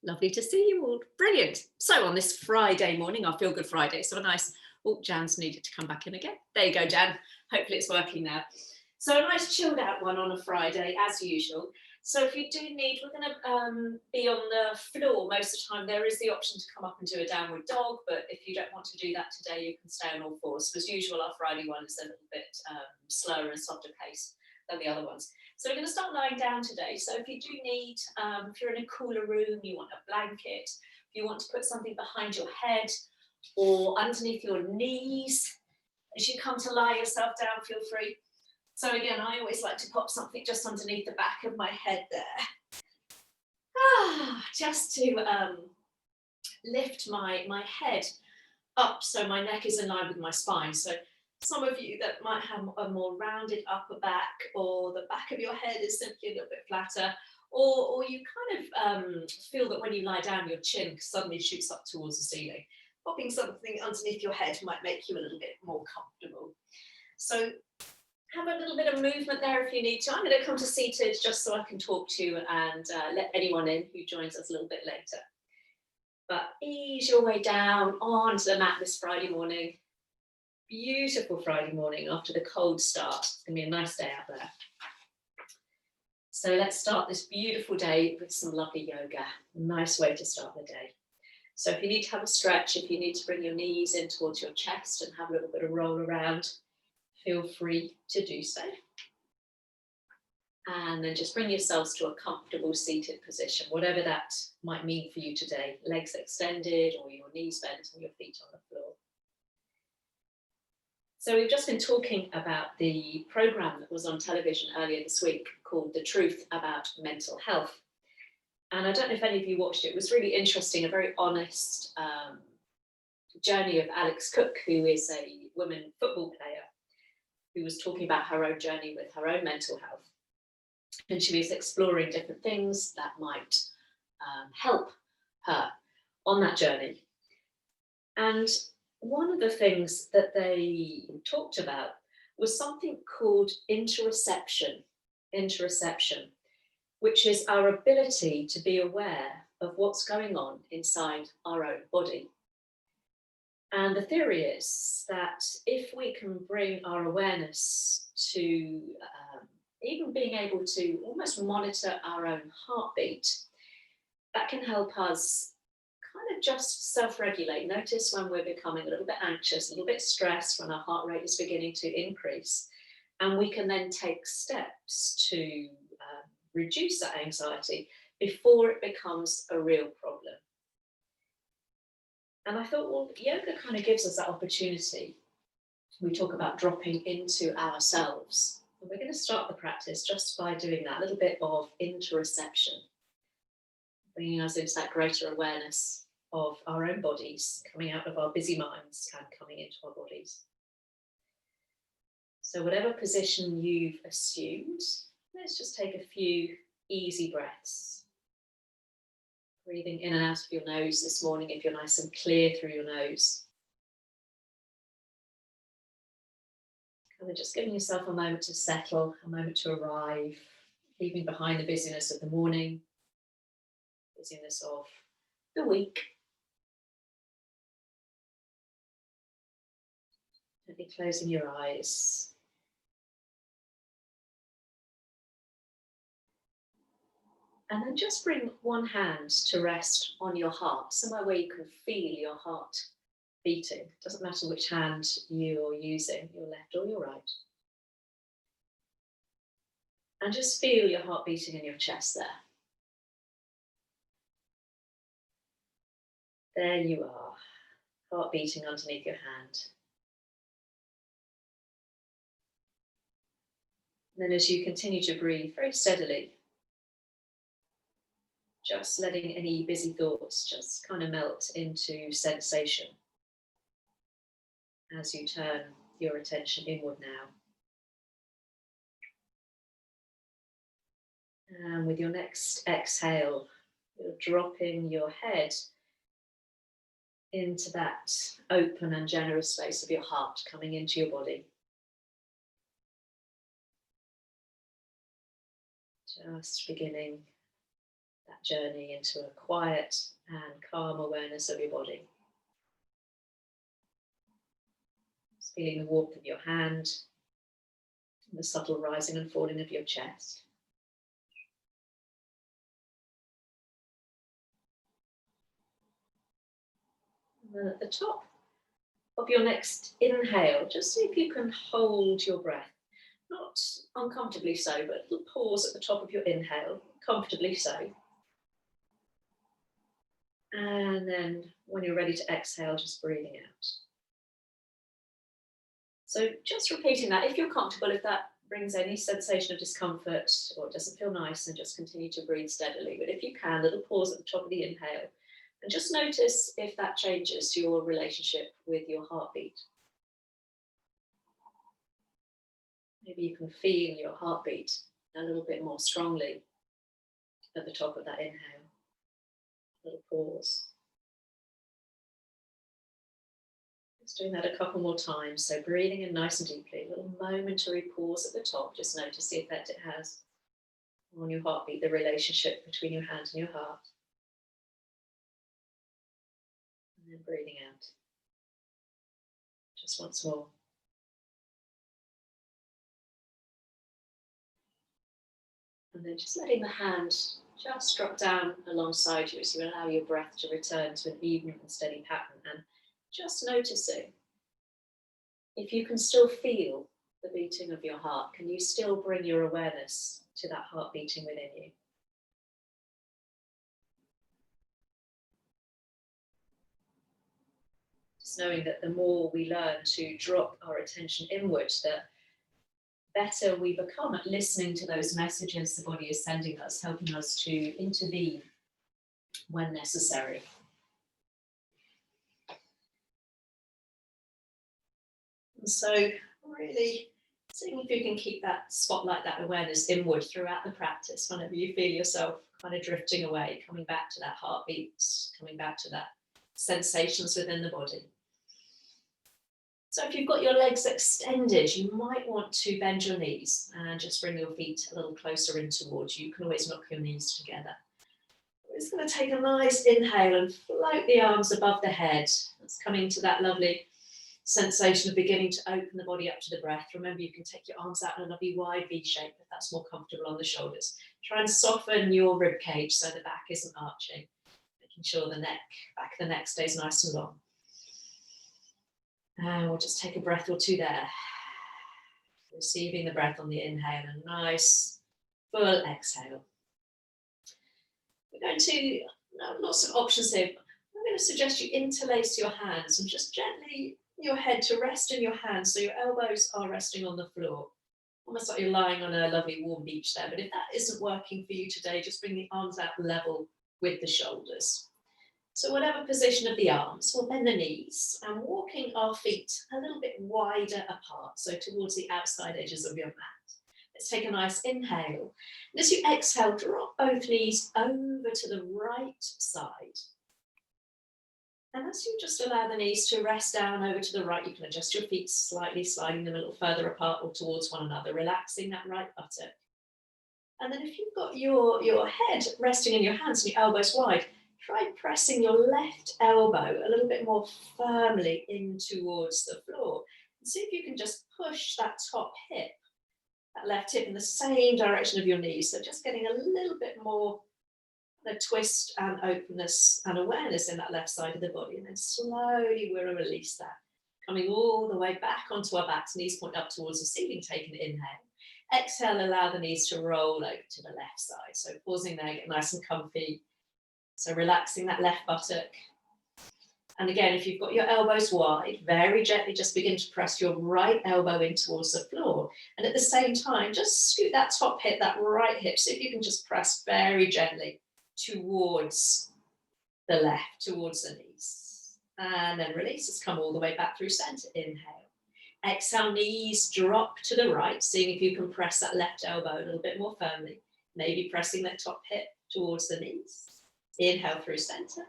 Lovely to see you all. Brilliant. So on this Friday morning, our Feel Good Friday, so a nice, oh, Jan's needed to come back in again. There you go, Jan. Hopefully it's working now. So a nice chilled out one on a Friday, as usual. So if you do need, we're going to be on the floor most of the time. There is the option to come up and do a downward dog, but if you don't want to do that today, you can stay on all fours. So as usual, our Friday one is a little bit slower and softer pace than the other ones. So we're going to start lying down today. So if you do need, if you're in a cooler room, you want a blanket, if you want to put something behind your head or underneath your knees, as you come to lie yourself down, feel free. So again, I always like to pop something just underneath the back of my head there. Just to lift my head up so my neck is in line with my spine. So some of you that might have a more rounded upper back, or the back of your head is simply a little bit flatter, or you kind of feel that when you lie down, your chin suddenly shoots up towards the ceiling. Popping something underneath your head might make you a little bit more comfortable. So have a little bit of movement there if you need to. I'm going to come to seated just so I can talk to you and let anyone in who joins us a little bit later. But ease your way down onto the mat this Friday morning. Beautiful Friday morning after the cold start. It's going to be a nice day out there. So let's start this beautiful day with some lovely yoga. Nice way to start the day. So if you need to have a stretch, if you need to bring your knees in towards your chest and have a little bit of roll around, feel free to do so. And then just bring yourselves to a comfortable seated position, whatever that might mean for you today. Legs extended or your knees bent and your feet on the floor. So we've just been talking about the programme that was on television earlier this week called The Truth About Mental Health. And I don't know if any of you watched it. It was really interesting, a very honest journey of Alex Cook, who is a women football player, who was talking about her own journey with her own mental health. And she was exploring different things that might help her on that journey. And one of the things that they talked about was something called interoception, which is our ability to be aware of what's going on inside our own body. And the theory is that if we can bring our awareness to even being able to almost monitor our own heartbeat, that can help us kind of just self-regulate. Notice when we're becoming a little bit anxious, a little bit stressed, when our heart rate is beginning to increase. And we can then take steps to reduce that anxiety before it becomes a real problem. And I thought, well, yoga kind of gives us that opportunity. We talk about dropping into ourselves. And we're going to start the practice just by doing that little bit of interoception, bringing us into that greater awareness of our own bodies, coming out of our busy minds and coming into our bodies. So whatever position you've assumed, let's just take a few easy breaths. Breathing in and out of your nose this morning if you're nice and clear through your nose. Kind of just giving yourself a moment to settle, a moment to arrive, leaving behind the busyness of the morning, busyness of the week. Gently closing your eyes. And then just bring one hand to rest on your heart, somewhere where you can feel your heart beating. Doesn't matter which hand you're using, your left or your right. And just feel your heart beating in your chest there. There you are, heart beating underneath your hand. And then as you continue to breathe very steadily, just letting any busy thoughts just kind of melt into sensation as you turn your attention inward now. And with your next exhale, you're dropping your head into that open and generous space of your heart, coming into your body. Just beginning that that journey into a quiet and calm awareness of your body. Just feeling the warmth of your hand, and the subtle rising and falling of your chest. And then at the top of your next inhale, just see if you can hold your breath. Not uncomfortably so, but a little pause at the top of your inhale, comfortably so. And then when you're ready to exhale, just breathing out. So just repeating that. If you're comfortable, if that brings any sensation of discomfort or it doesn't feel nice, then just continue to breathe steadily. But if you can, a little pause at the top of the inhale and just notice if that changes your relationship with your heartbeat. Maybe you can feel your heartbeat a little bit more strongly at the top of that inhale. A little pause. Just doing that a couple more times. So breathing in nice and deeply, a little momentary pause at the top. Just notice the effect it has on your heartbeat, the relationship between your hand and your heart. And then breathing out. Just once more. And then just letting the hand just drop down alongside you as you allow your breath to return to an even and steady pattern. And just noticing if you can still feel the beating of your heart. Can you still bring your awareness to that heart beating within you? Just knowing that the more we learn to drop our attention inward, the better we become at listening to those messages the body is sending us, helping us to intervene when necessary. And so really seeing if you can keep that spotlight, that awareness inward throughout the practice, whenever you feel yourself kind of drifting away, coming back to that heartbeat, coming back to that sensations within the body. So if you've got your legs extended, you might want to bend your knees and just bring your feet a little closer in towards you. You can always knock your knees together. We're just going to take a nice inhale and float the arms above the head. That's coming to that lovely sensation of beginning to open the body up to the breath. Remember, you can take your arms out in a lovely wide V shape if that's more comfortable on the shoulders. Try and soften your rib cage so the back isn't arching, making sure the back of the neck stays nice and long. And we'll just take a breath or two there. Receiving the breath on the inhale and nice full exhale. We're going to, lots of options here. I'm going to suggest you interlace your hands and just gently your head to rest in your hands so your elbows are resting on the floor. Almost like you're lying on a lovely warm beach there. But if that isn't working for you today, just bring the arms out level with the shoulders. So whatever position of the arms, we'll bend the knees and walking our feet a little bit wider apart, so towards the outside edges of your mat. Let's take a nice inhale. And as you exhale, drop both knees over to the right side. And as you just allow the knees to rest down over to the right, you can adjust your feet slightly, sliding them a little further apart or towards one another, relaxing that right buttock. And then if you've got your head resting in your hands and your elbows wide, try pressing your left elbow a little bit more firmly in towards the floor. And see if you can just push that top hip, that left hip in the same direction of your knees. So just getting a little bit more a twist and openness and awareness in that left side of the body. And then slowly we'll release that, coming all the way back onto our backs, knees point up towards the ceiling, take an inhale. Exhale, allow the knees to roll over to the left side. So pausing there, get nice and comfy. So relaxing that left buttock. And again, if you've got your elbows wide, very gently just begin to press your right elbow in towards the floor. And at the same time, just scoot that top hip, that right hip. See if you can just press very gently towards the left, towards the knees. And then release. Let's come all the way back through center. Inhale. Exhale, knees drop to the right, seeing if you can press that left elbow a little bit more firmly. Maybe pressing that top hip towards the knees. Inhale through center,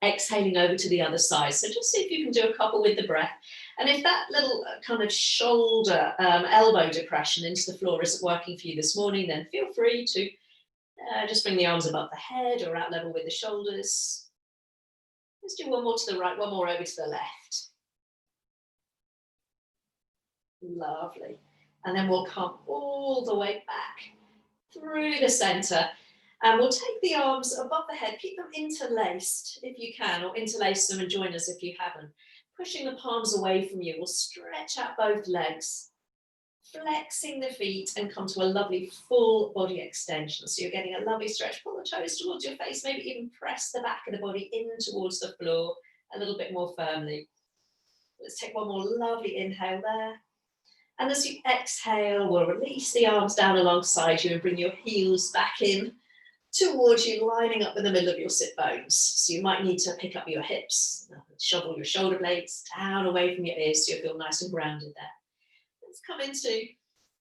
exhaling over to the other side. So just see if you can do a couple with the breath. And if that little kind of shoulder, elbow depression into the floor isn't working for you this morning, then feel free to Just bring the arms above the head or out level with the shoulders. Let's do one more to the right, one more over to the left. Lovely. And then we'll come all the way back through the center. And we'll take the arms above the head, keep them interlaced if you can, or interlace them and join us if you haven't. Pushing the palms away from you, we'll stretch out both legs, flexing the feet and come to a lovely full body extension. So you're getting a lovely stretch. Pull the toes towards your face, maybe even press the back of the body in towards the floor a little bit more firmly. Let's take one more lovely inhale there. And as you exhale, we'll release the arms down alongside you and bring your heels back in towards you, lining up in the middle of your sit bones. So you might need to pick up your hips, shovel your shoulder blades down away from your ears so you feel nice and grounded there. Let's come into a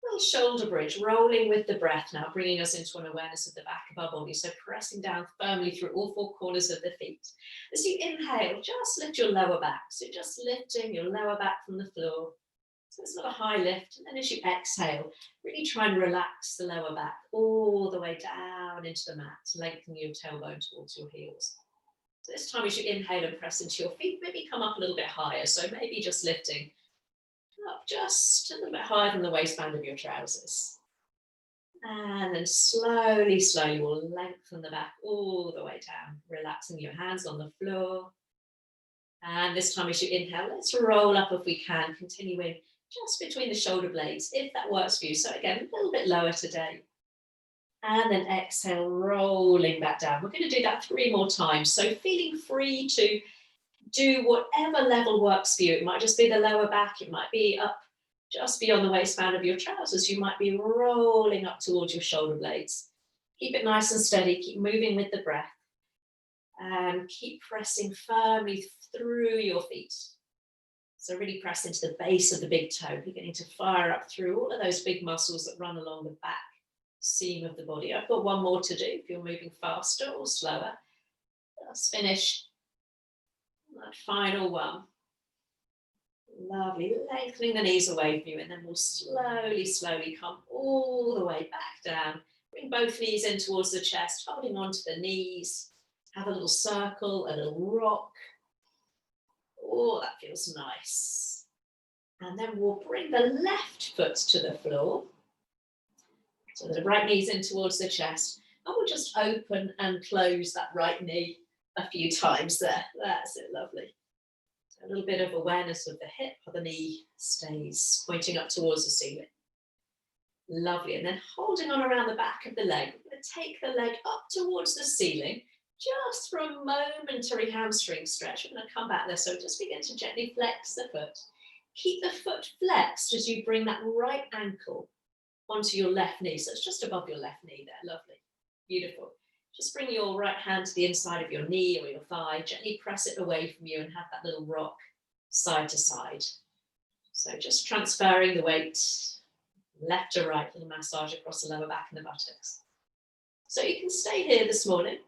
little shoulder bridge, rolling with the breath now, bringing us into an awareness of the back of our body. So pressing down firmly through all four corners of the feet. As you inhale, just lift your lower back. So just lifting your lower back from the floor. So it's not a high lift. And then as you exhale, really try and relax the lower back all the way down into the mat, lengthening your tailbone towards your heels. So this time as you inhale and press into your feet, maybe come up a little bit higher. So maybe just lifting up just a little bit higher than the waistband of your trousers. And then slowly, slowly we'll lengthen the back all the way down, relaxing your hands on the floor. And this time as you inhale, let's roll up if we can, continuing just between the shoulder blades, if that works for you. So again, a little bit lower today. And then exhale, rolling back down. We're going to do that 3 more times. So feeling free to do whatever level works for you. It might just be the lower back. It might be up just beyond the waistband of your trousers. You might be rolling up towards your shoulder blades. Keep it nice and steady. Keep moving with the breath. And keep pressing firmly through your feet. So really press into the base of the big toe, beginning to fire up through all of those big muscles that run along the back seam of the body. I've got one more to do if you're moving faster or slower. Let's finish that final one. Lovely, lengthening the knees away from you, and then we'll slowly, slowly come all the way back down. Bring both knees in towards the chest, holding onto the knees. Have a little circle, a little rock. Oh, that feels nice. And then we'll bring the left foot to the floor. So the right knee's in towards the chest. And we'll just open and close that right knee a few times there. That's it, lovely. So a little bit of awareness of the hip, or the knee stays pointing up towards the ceiling. Lovely. And then holding on around the back of the leg, we're going to take the leg up towards the ceiling, just for a momentary hamstring stretch. We're going to come back there. So just begin to gently flex the foot. Keep the foot flexed as you bring that right ankle onto your left knee. So it's just above your left knee there. Lovely. Beautiful. Just bring your right hand to the inside of your knee or your thigh. Gently press it away from you and have that little rock side to side. So just transferring the weight left to right, little massage across the lower back and the buttocks. So you can stay here this morning.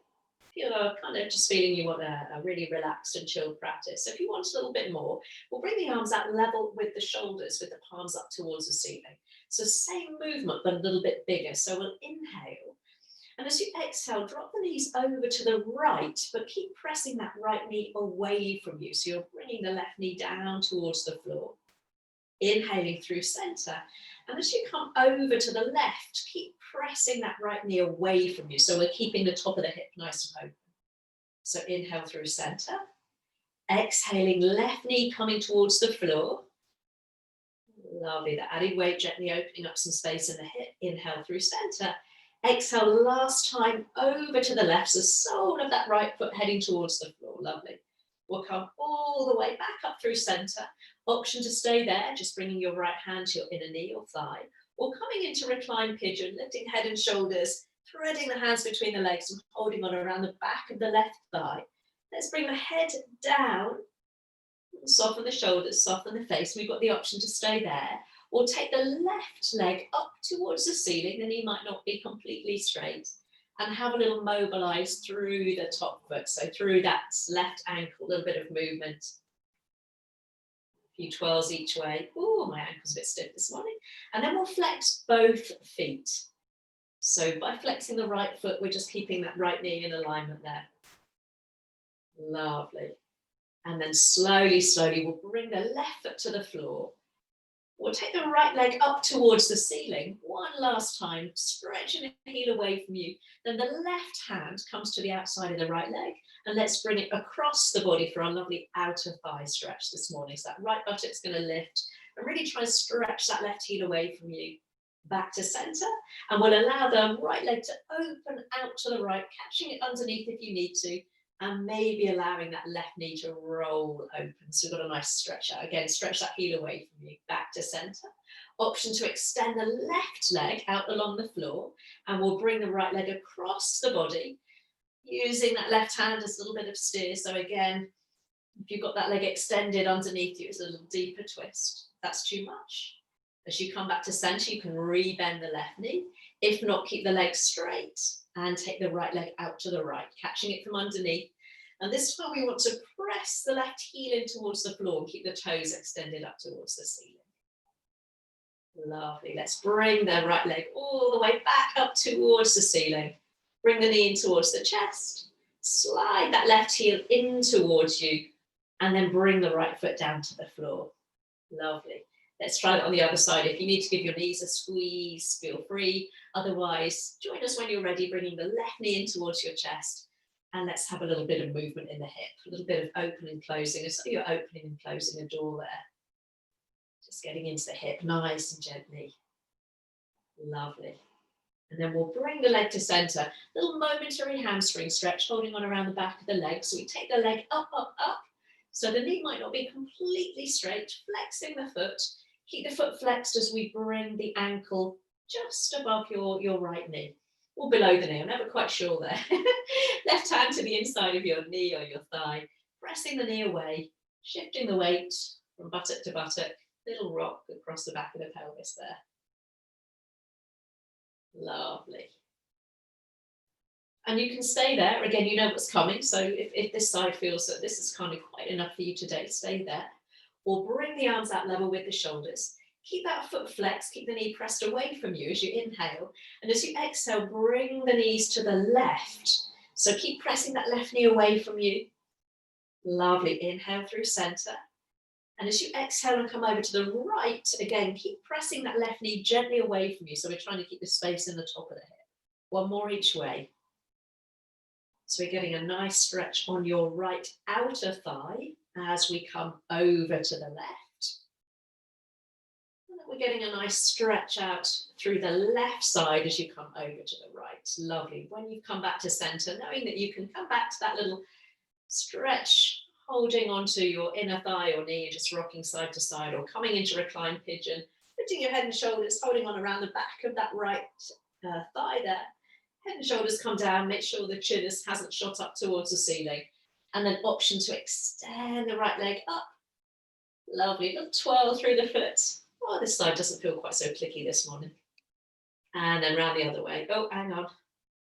If you're kind of just feeling you want a really relaxed and chilled practice. So if you want a little bit more, we'll bring the arms out level with the shoulders, with the palms up towards the ceiling. So same movement, but a little bit bigger. So we'll inhale. And as you exhale, drop the knees over to the right, but keep pressing that right knee away from you. So you're bringing the left knee down towards the floor. Inhaling through center. And as you come over to the left, keep pressing that right knee away from you. So we're keeping the top of the hip nice and open. So inhale through center. Exhaling, left knee coming towards the floor. Lovely, that added weight gently opening up some space in the hip. Inhale through center. Exhale, last time over to the left. So sole of that right foot heading towards the floor. Lovely. We'll come all the way back up through center. Option to stay there, just bringing your right hand to your inner knee or thigh, or coming into reclined pigeon, lifting head and shoulders, threading the hands between the legs and holding on around the back of the left thigh. Let's bring the head down, soften the shoulders, soften the face. We've got the option to stay there, or take the left leg up towards the ceiling. The knee might not be completely straight, and have a little mobilize through the top foot, so through that left ankle, a little bit of movement. Few twirls each way. Oh, my ankle's a bit stiff this morning. And then we'll flex both feet. So by flexing the right foot, we're just keeping that right knee in alignment there. Lovely. And then slowly, slowly, we'll bring the left foot to the floor. We'll take the right leg up towards the ceiling. One last time, stretching the heel away from you. Then the left hand comes to the outside of the right leg. And let's bring it across the body for our lovely outer thigh stretch this morning. So that right buttock's going to lift. And really try and stretch that left heel away from you. Back to center. And we'll allow the right leg to open out to the right, catching it underneath if you need to. And maybe allowing that left knee to roll open. So we've got a nice stretch out. Again, stretch that heel away from you, back to center. Option to extend the left leg out along the floor. And we'll bring the right leg across the body, using that left hand as a little bit of steer. So again, if you've got that leg extended underneath you, it's a little deeper twist. If that's too much. As you come back to center, you can re-bend the left knee. If not, keep the leg straight and take the right leg out to the right, catching it from underneath. And this time we want to press the left heel in towards the floor and keep the toes extended up towards the ceiling. Lovely. Let's bring the right leg all the way back up towards the ceiling. Bring the knee in towards the chest. Slide that left heel in towards you and then bring the right foot down to the floor. Lovely. Let's try it on the other side. If you need to give your knees a squeeze, feel free. Otherwise, join us when you're ready, bringing the left knee in towards your chest. And let's have a little bit of movement in the hip, a little bit of opening and closing. So you're opening and closing a door there. Just getting into the hip nice and gently. Lovely. And then we'll bring the leg to center. Little momentary hamstring stretch, holding on around the back of the leg. So we take the leg up, up, up. So the knee might not be completely straight, flexing the foot. Keep the foot flexed as we bring the ankle just above your right knee, or below the knee. I'm never quite sure there. Left hand to the inside of your knee or your thigh, pressing the knee away, shifting the weight from buttock to buttock, little rock across the back of the pelvis there. Lovely. And you can stay there. Again, you know what's coming. So if this side feels that this is kind of quite enough for you today, stay there. Or bring the arms out level with the shoulders. Keep that foot flexed, keep the knee pressed away from you as you inhale. And as you exhale, bring the knees to the left. So keep pressing that left knee away from you. Lovely. Inhale through center. And as you exhale and come over to the right, again, keep pressing that left knee gently away from you. So we're trying to keep the space in the top of the hip. One more each way. So we're getting a nice stretch on your right outer thigh as we come over to the left. And then we're getting a nice stretch out through the left side as you come over to the right. Lovely. When you come back to center, knowing that you can come back to that little stretch, holding onto your inner thigh or knee, just rocking side to side, or coming into reclined pigeon, putting your head and shoulders, holding on around the back of that right thigh there. Head and shoulders come down, make sure the chin hasn't shot up towards the ceiling. And then option to extend the right leg up. Lovely, little twirl through the foot. Oh, this side doesn't feel quite so clicky this morning. And then round the other way. Oh, hang on.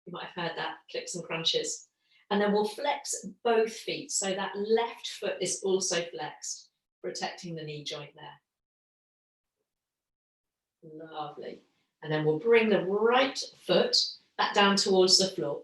You might have heard that, clicks and crunches. And then we'll flex both feet. So that left foot is also flexed, protecting the knee joint there. Lovely. And then we'll bring the right foot back down towards the floor.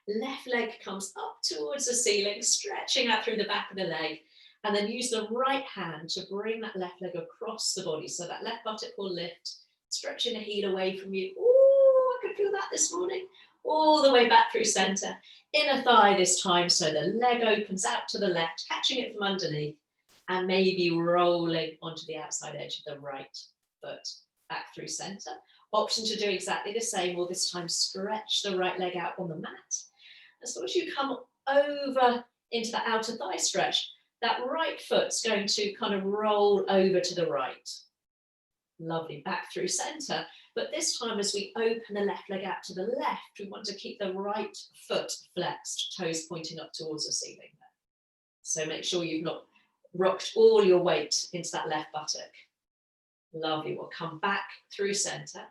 Left leg comes up towards the ceiling, stretching out through the back of the leg. And then use the right hand to bring that left leg across the body. So that left buttock will lift, stretching the heel away from you. Oh, I can feel that this morning. All the way back through center. Inner thigh this time, so the leg opens out to the left, catching it from underneath. And maybe rolling onto the outside edge of the right foot, back through center. Option to do exactly the same, or this time stretch the right leg out on the mat. As soon as you come over into the outer thigh stretch, that right foot's going to kind of roll over to the right. Lovely, back through center. But this time, as we open the left leg out to the left, we want to keep the right foot flexed, toes pointing up towards the ceiling there. So make sure you've not rocked all your weight into that left buttock. Lovely, we'll come back through center.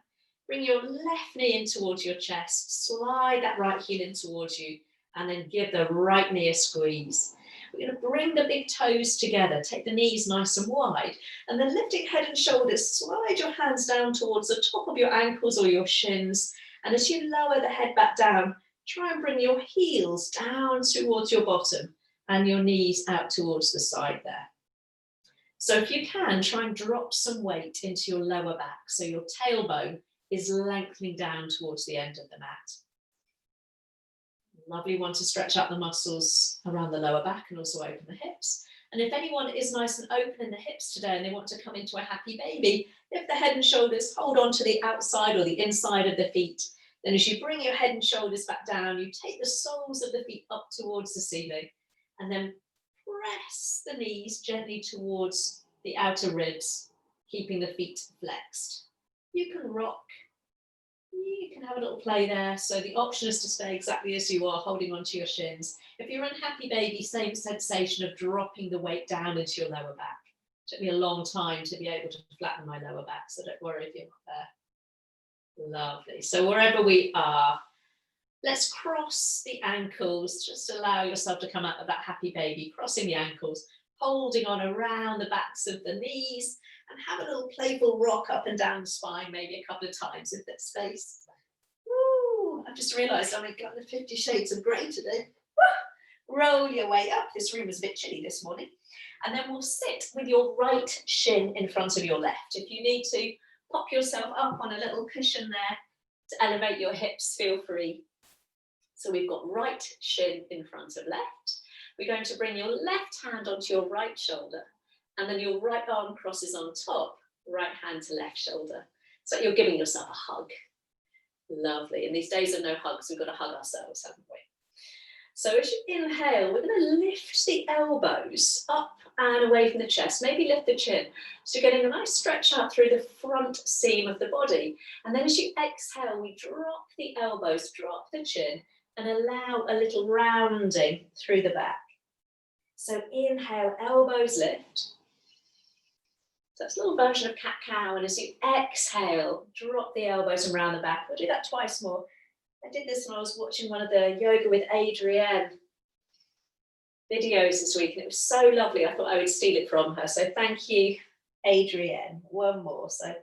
Bring your left knee in towards your chest, slide that right heel in towards you, and then give the right knee a squeeze. We're going to bring the big toes together, take the knees nice and wide, and then lifting head and shoulders, slide your hands down towards the top of your ankles or your shins, And as you lower the head back down, try and bring your heels down towards your bottom and your knees out towards the side there. So if you can, try and drop some weight into your lower back so your tailbone is lengthening down towards the end of the mat. Lovely one to stretch out the muscles around the lower back and also open the hips. And if anyone is nice and open in the hips today and they want to come into a happy baby, lift the head and shoulders, hold on to the outside or the inside of the feet. Then as you bring your head and shoulders back down, you take the soles of the feet up towards the ceiling and then press the knees gently towards the outer ribs, keeping the feet flexed. You can rock. You can have a little play there. So the option is to stay exactly as you are, holding onto your shins. If you're in happy baby, same sensation of dropping the weight down into your lower back. It took me a long time to be able to flatten my lower back, so don't worry if you're not there. Lovely. So wherever we are, let's cross the ankles. Just allow yourself to come out of that happy baby, crossing the ankles, holding on around the backs of the knees, and have a little playful rock up and down the spine, maybe a couple of times if there's space. Woo! I've just realised I've got the 50 Shades of Grey today. Woo! Roll your way up. This room was a bit chilly this morning. And then we'll sit with your right shin in front of your left. If you need to, pop yourself up on a little cushion there to elevate your hips, feel free. So we've got right shin in front of left. We're going to bring your left hand onto your right shoulder, and then your right arm crosses on top, right hand to left shoulder. So you're giving yourself a hug. Lovely. In these days of no hugs, we've got to hug ourselves, haven't we? So as you inhale, we're going to lift the elbows up and away from the chest, maybe lift the chin. So you're getting a nice stretch out through the front seam of the body. And then as you exhale, we drop the elbows, drop the chin, and allow a little rounding through the back. So inhale, elbows lift. So that's a little version of cat-cow. And as you exhale, drop the elbows around the back. We'll do that twice more. I did this when I was watching one of the Yoga with Adrienne videos this week, and it was so lovely. I thought I would steal it from her. So thank you, Adrienne. One more. So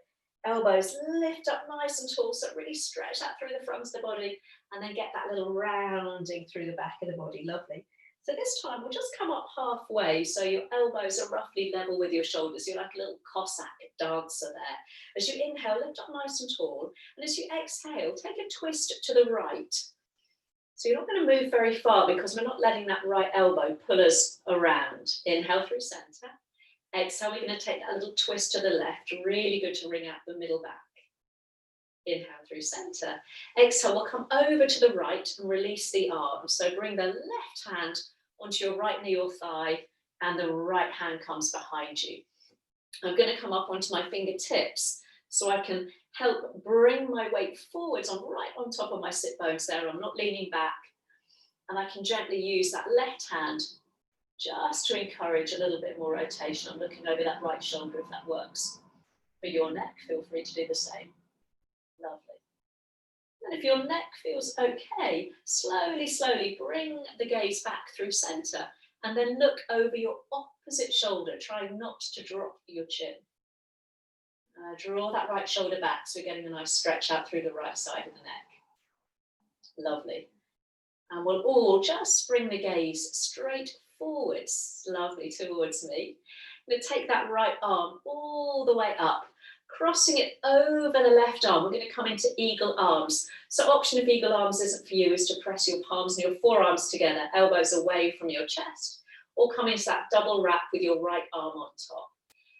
elbows lift up nice and tall. So really stretch that through the front of the body, and then get that little rounding through the back of the body. Lovely. So this time we'll just come up halfway, so your elbows are roughly level with your shoulders. You're like a little Cossack dancer there. As you inhale, lift up nice and tall, and as you exhale, take a twist to the right. So you're not going to move very far because we're not letting that right elbow pull us around. Inhale through centre. Exhale, we're going to take that little twist to the left. Really good to wring out the middle back. Inhale through centre. Exhale, we'll come over to the right and release the arms. So bring the left hand onto your right knee or thigh, and the right hand comes behind you. I'm going to come up onto my fingertips so I can help bring my weight forwards right on top of my sit bones there. I'm not leaning back, and I can gently use that left hand just to encourage a little bit more rotation. I'm looking over that right shoulder if that works. For your neck, feel free to do the same. Lovely. And if your neck feels okay, slowly bring the gaze back through center, and then look over your opposite shoulder, trying not to drop your chin. Draw that right shoulder back, so we're getting a nice stretch out through the right side of the neck. Lovely. And we'll all just bring the gaze straight forwards, lovely, towards me. I'm going to take that right arm all the way up, crossing it over the left arm. We're going to come into eagle arms. So option of eagle arms isn't for you, is to press your palms and your forearms together, elbows away from your chest, or come into that double wrap with your right arm on top.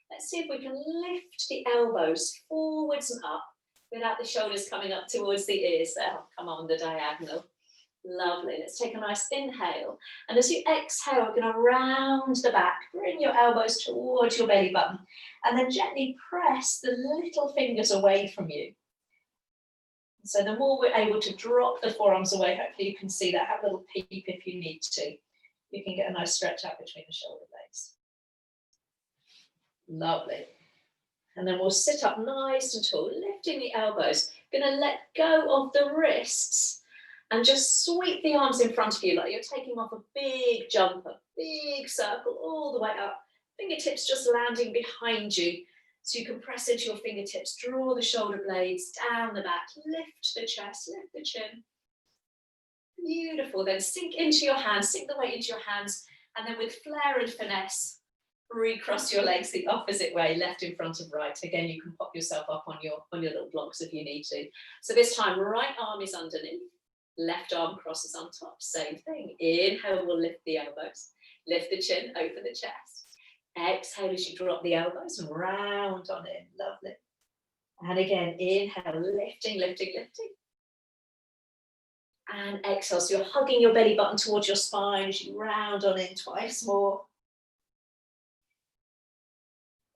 Let's see if we can lift the elbows forwards and up without the shoulders coming up towards the ears. There, come on the diagonal. Lovely. Let's take a nice inhale. And as you exhale, we're going to round the back. Bring your elbows towards your belly button. And then gently press the little fingers away from you. So the more we're able to drop the forearms away, hopefully you can see that. Have a little peep if you need to. You can get a nice stretch out between the shoulder blades. Lovely. And then we'll sit up nice and tall, lifting the elbows. Going to let go of the wrists and just sweep the arms in front of you like you're taking off a big jump, a big circle all the way up. Fingertips just landing behind you. So you can press into your fingertips, draw the shoulder blades down the back, lift the chest, lift the chin. Beautiful. Then sink into your hands, sink the weight into your hands, and then with flair and finesse, recross your legs the opposite way, left in front of right. Again, you can pop yourself up on your little blocks if you need to. So this time, right arm is underneath, left arm crosses on top. Same thing. Inhale, we'll lift the elbows, lift the chin, open the chest. Exhale as you drop the elbows and round on in. Lovely. And again, inhale, lifting, lifting, lifting. And exhale, so you're hugging your belly button towards your spine as you round on in twice more.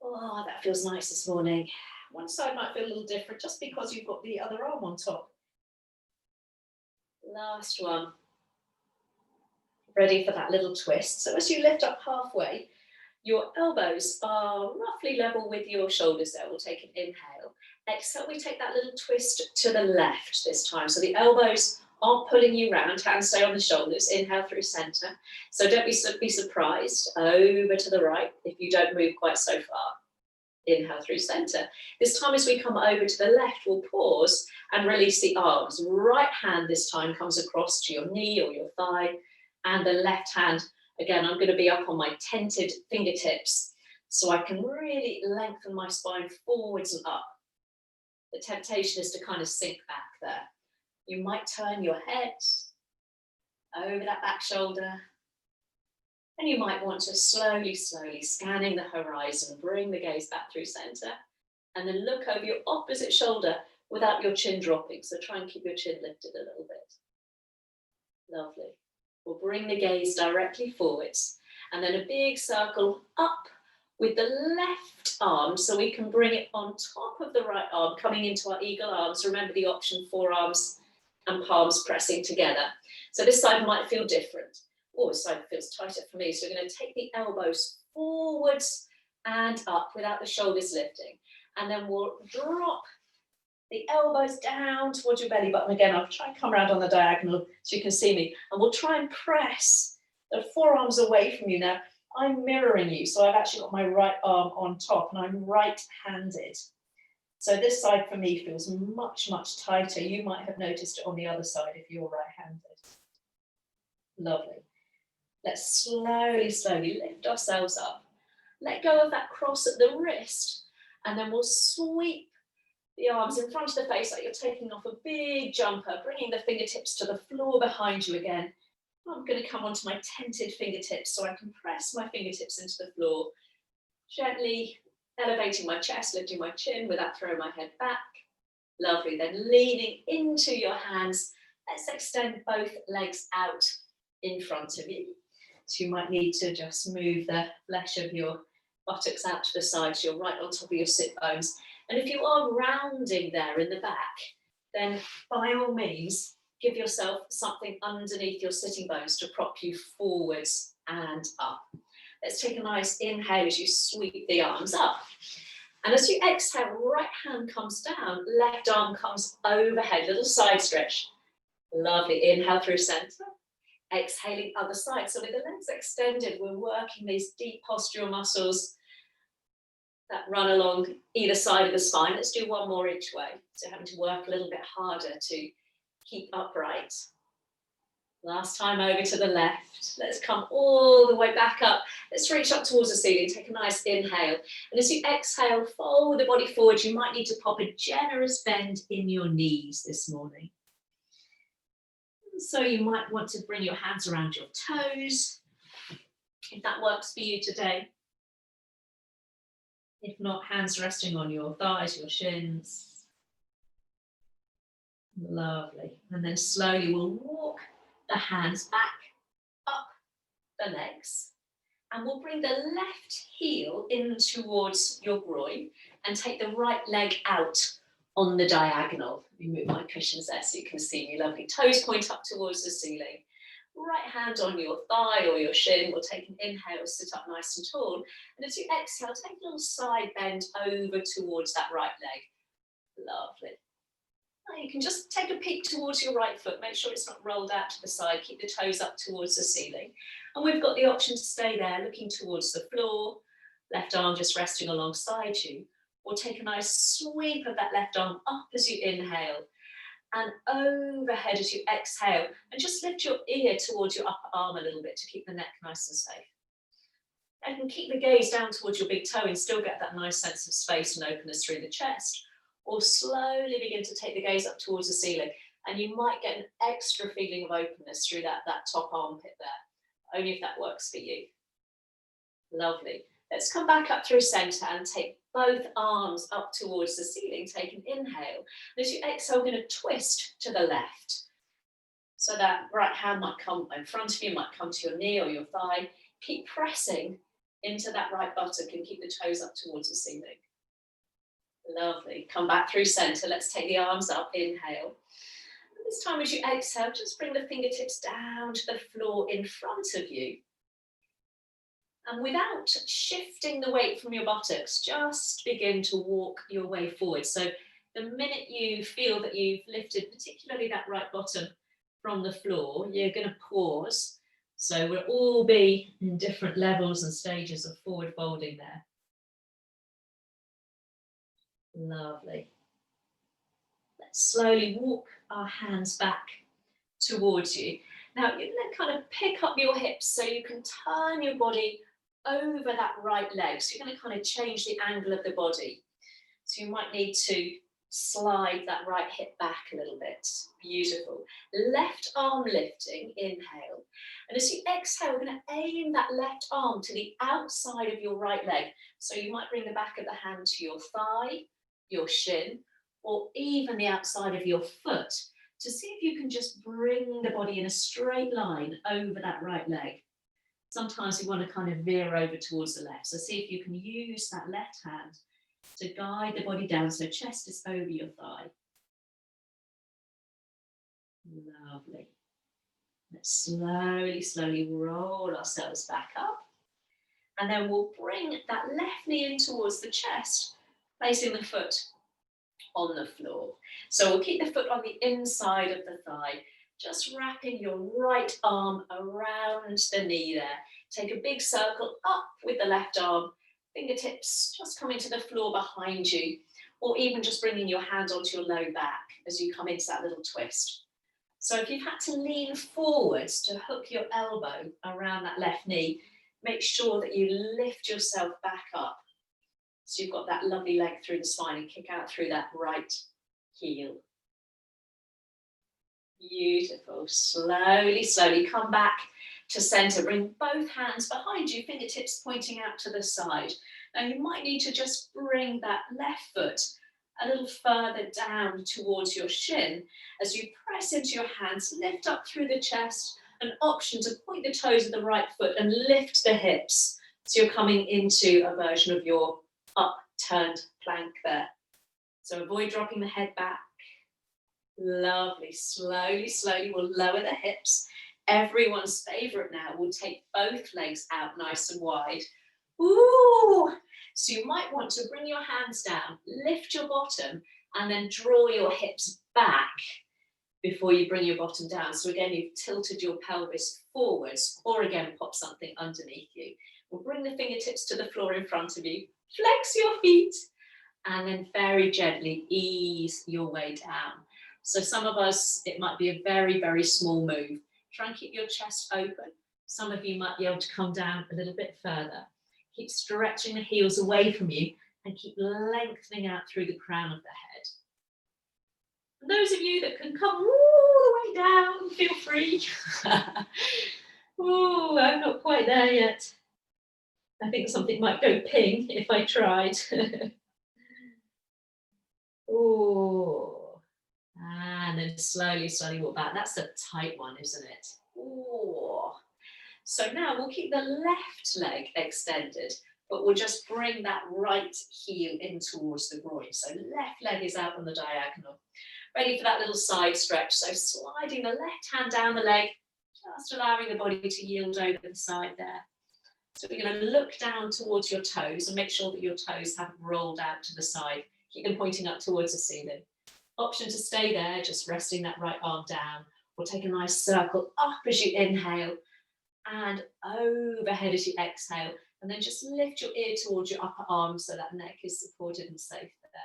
Oh, that feels nice this morning. One side might feel a little different just because you've got the other arm on top. Last one. Ready for that little twist. So as you lift up halfway, your elbows are roughly level with your shoulders there. We'll take an inhale. Exhale, we take that little twist to the left this time. So the elbows aren't pulling you round, hands stay on the shoulders. Inhale through center. So don't be surprised. Over to the right if you don't move quite so far. Inhale through center. This time as we come over to the left, we'll pause and release the arms. Right hand this time comes across to your knee or your thigh, and the left hand, again, I'm going to be up on my tented fingertips so I can really lengthen my spine forwards and up. The temptation is to kind of sink back there. You might turn your head over that back shoulder. And you might want to slowly, slowly scanning the horizon, bring the gaze back through center, and then look over your opposite shoulder without your chin dropping. So try and keep your chin lifted a little bit. Lovely. We'll bring the gaze directly forwards, and then a big circle up with the left arm, so we can bring it on top of the right arm, coming into our eagle arms. Remember the option, forearms and palms pressing together. So this side might feel different. Oh, this side feels tighter for me. So we're going to take the elbows forwards and up without the shoulders lifting. And then we'll drop the elbows down towards your belly button. Again, I'll try and come around on the diagonal so you can see me. And we'll try and press the forearms away from you. Now, I'm mirroring you. So I've actually got my right arm on top and I'm right-handed. So this side for me feels much, much tighter. You might have noticed it on the other side if you're right-handed. Lovely. Let's slowly, slowly lift ourselves up. Let go of that cross at the wrist. And then we'll sweep the arms in front of the face like you're taking off a big jumper, bringing the fingertips to the floor behind you again. I'm going to come onto my tented fingertips so I can press my fingertips into the floor. Gently elevating my chest, lifting my chin without throwing my head back. Lovely. Then leaning into your hands. Let's extend both legs out in front of you. So you might need to just move the flesh of your buttocks out to the side so you're right on top of your sit bones. And if you are rounding there in the back, then by all means, give yourself something underneath your sitting bones to prop you forwards and up. Let's take a nice inhale as you sweep the arms up. And as you exhale, right hand comes down, left arm comes overhead, little side stretch. Lovely. Inhale through center. Exhaling other side. So with the legs extended, we're working these deep postural muscles that run along either side of the spine. Let's do one more each way. So having to work a little bit harder to keep upright. Last time over to the left. Let's come all the way back up. Let's reach up towards the ceiling. Take a nice inhale. And as you exhale, fold the body forward. You might need to pop a generous bend in your knees this morning. So you might want to bring your hands around your toes, if that works for you today. If not, hands resting on your thighs, your shins. Lovely. And then slowly we'll walk the hands back, up the legs. And we'll bring the left heel in towards your groin and take the right leg out on the diagonal. Let me move my cushions there so you can see me. Lovely. Toes point up towards the ceiling. Right hand on your thigh or your shin. We'll take an inhale, sit up nice and tall. And as you exhale, take a little side bend over towards that right leg. Lovely. Now you can just take a peek towards your right foot. Make sure it's not rolled out to the side. Keep the toes up towards the ceiling. And we've got the option to stay there, looking towards the floor. Left arm just resting alongside you. Or take a nice sweep of that left arm up as you inhale and overhead as you exhale. And just lift your ear towards your upper arm a little bit to keep the neck nice and safe. And you can keep the gaze down towards your big toe and still get that nice sense of space and openness through the chest. Or slowly begin to take the gaze up towards the ceiling. And you might get an extra feeling of openness through that top armpit there, only if that works for you. Lovely. Let's come back up through center and take both arms up towards the ceiling. Take an inhale. And as you exhale, we're going to twist to the left. So that right hand might come in front of you, might come to your knee or your thigh. Keep pressing into that right buttock and keep the toes up towards the ceiling. Lovely. Come back through center. Let's take the arms up. Inhale. And this time as you exhale, just bring the fingertips down to the floor in front of you. And without shifting the weight from your buttocks, just begin to walk your way forward. So the minute you feel that you've lifted, particularly that right bottom from the floor, you're going to pause. So we'll all be in different levels and stages of forward folding there. Lovely. Let's slowly walk our hands back towards you. Now you're going to kind of pick up your hips so you can turn your body over that right leg. So you're going to kind of change the angle of the body. So you might need to slide that right hip back a little bit. Beautiful. Left arm lifting, inhale. And as you exhale, we're going to aim that left arm to the outside of your right leg. So you might bring the back of the hand to your thigh, your shin, or even the outside of your foot to see if you can just bring the body in a straight line over that right leg. Sometimes you want to kind of veer over towards the left. So see if you can use that left hand to guide the body down so chest is over your thigh. Lovely. Let's slowly roll ourselves back up. And then we'll bring that left knee in towards the chest, placing the foot on the floor. So we'll keep the foot on the inside of the thigh, just wrapping your right arm around the knee there. Take a big circle up with the left arm, fingertips just coming to the floor behind you, or even just bringing your hand onto your low back as you come into that little twist. So if you've had to lean forwards to hook your elbow around that left knee, make sure that you lift yourself back up. So you've got that lovely leg through the spine and kick out through that right heel. Beautiful. Slowly come back to center. Bring both hands behind you, fingertips pointing out to the side. Now you might need to just bring that left foot a little further down towards your shin. As you press into your hands, lift up through the chest, an option to point the toes of the right foot and lift the hips. So you're coming into a version of your upturned plank there. So avoid dropping the head back. Lovely. Slowly we'll lower the hips. Everyone's favorite now, we'll take both legs out nice and wide. Ooh! So you might want to bring your hands down, lift your bottom, and then draw your hips back before you bring your bottom down. So again, you've tilted your pelvis forwards, or again, pop something underneath you. We'll bring the fingertips to the floor in front of you, flex your feet, and then very gently ease your way down. So some of us, it might be a very small move. Try and keep your chest open. Some of you might be able to come down a little bit further. Keep stretching the heels away from you and keep lengthening out through the crown of the head. And those of you that can come all the way down, feel free. Oh, I'm not quite there yet. I think something might go ping if I tried. Oh. And then slowly walk back. That's a tight one, isn't it? Oh. So now we'll keep the left leg extended, but we'll just bring that right heel in towards the groin. So left leg is out on the diagonal. Ready for that little side stretch. So sliding the left hand down the leg, just allowing the body to yield over the side there. So we're going to look down towards your toes and make sure that your toes haven't rolled out to the side. Keep them pointing up towards the ceiling. Option to stay there, just resting that right arm down, or take a nice circle up as you inhale and overhead as you exhale. And then just lift your ear towards your upper arm so that neck is supported and safe there.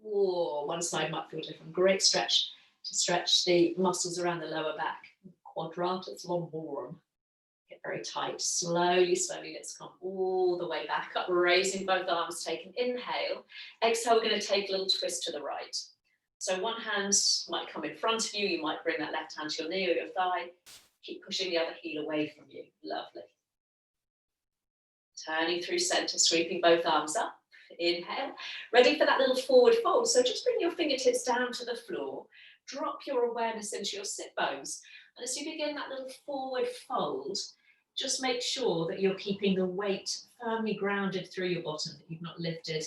Whoa, one side might feel different. Great stretch to stretch the muscles around the lower back. Quadratus lumborum. Get very tight. Slowly, slowly, let's come all the way back up, raising both arms, take an inhale. Exhale, we're going to take a little twist to the right. So one hand might come in front of you. You might bring that left hand to your knee or your thigh. Keep pushing the other heel away from you. Lovely. Turning through center, sweeping both arms up. Inhale. Ready for that little forward fold. So just bring your fingertips down to the floor. Drop your awareness into your sit bones. And as you begin that little forward fold, just make sure that you're keeping the weight firmly grounded through your bottom, that you've not lifted